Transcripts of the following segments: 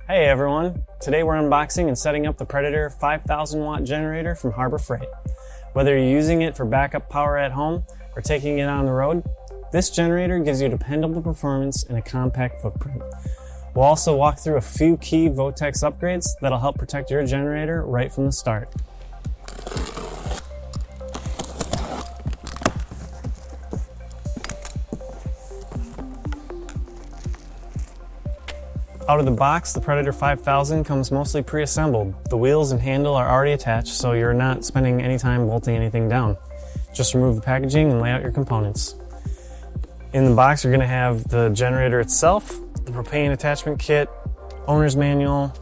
Hey everyone! Today we're unboxing and setting up the Predator 5000 watt generator from Harbor Freight. Whether you're using it for backup power at home or taking it on the road, this generator gives you dependable performance in a compact footprint. We'll also walk through a few key Votex upgrades that'll help protect your generator right from the start. Out of the box, the Predator 5000 comes mostly pre-assembled. The wheels and handle are already attached, so you're not spending any time bolting anything down. Just remove the packaging and lay out your components. In the box, you're going to have the generator itself, the propane attachment kit, owner's manual,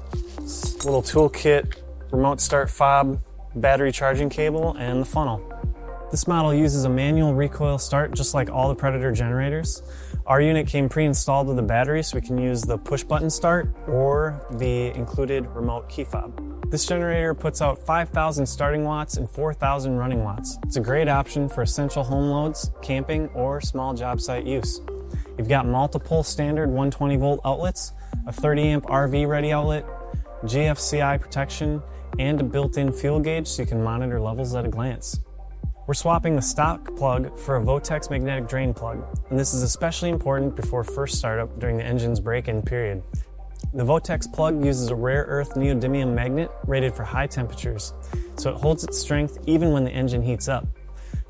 little tool kit, remote start fob, battery charging cable, and the funnel. This model uses a manual recoil start just like all the Predator generators. Our unit came pre-installed with a battery, so we can use the push button start or the included remote key fob. This generator puts out 5,000 starting watts and 4,000 running watts. It's a great option for essential home loads, camping, or small job site use. You've got multiple standard 120 volt outlets, a 30 amp RV ready outlet, GFCI protection, and a built-in fuel gauge so you can monitor levels at a glance. We're swapping the stock plug for a Votex magnetic drain plug, and this is especially important before first startup during the engine's break-in period. The Votex plug uses a rare earth neodymium magnet rated for high temperatures, so it holds its strength even when the engine heats up.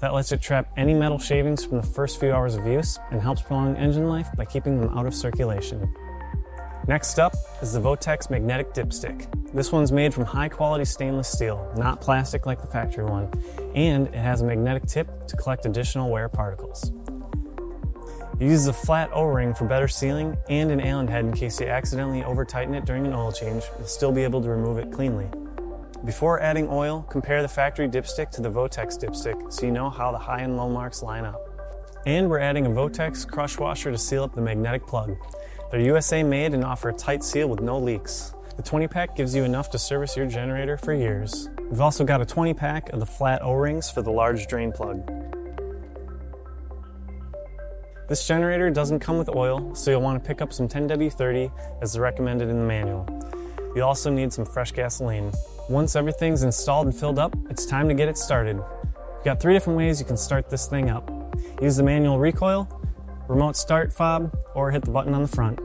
That lets it trap any metal shavings from the first few hours of use and helps prolong engine life by keeping them out of circulation. Next up is the Votex magnetic dipstick. This one's made from high-quality stainless steel, not plastic like the factory one, and it has a magnetic tip to collect additional wear particles. It uses a flat O-ring for better sealing and an Allen head in case you accidentally over-tighten it during an oil change. You'll still be able to remove it cleanly. Before adding oil, compare the factory dipstick to the Votex dipstick so you know how the high and low marks line up. And we're adding a Votex crush washer to seal up the magnetic plug. They're USA made and offer a tight seal with no leaks. The 20-pack gives you enough to service your generator for years. We've also got a 20-pack of the flat O-rings for the large drain plug. This generator doesn't come with oil, so you'll want to pick up some 10W30 as recommended in the manual. You'll also need some fresh gasoline. Once everything's installed and filled up, it's time to get it started. You've got 3 different ways you can start this thing up. Use the manual recoil, remote start fob, or hit the button on the front.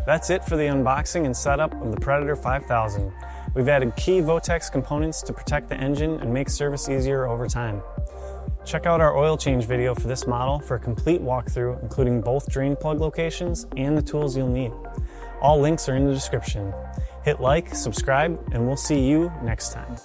That's it for the unboxing and setup of the Predator 5000. We've added key Votex components to protect the engine and make service easier over time. Check out our oil change video for this model for a complete walkthrough, including both drain plug locations and the tools you'll need. All links are in the description. Hit like, subscribe, and we'll see you next time.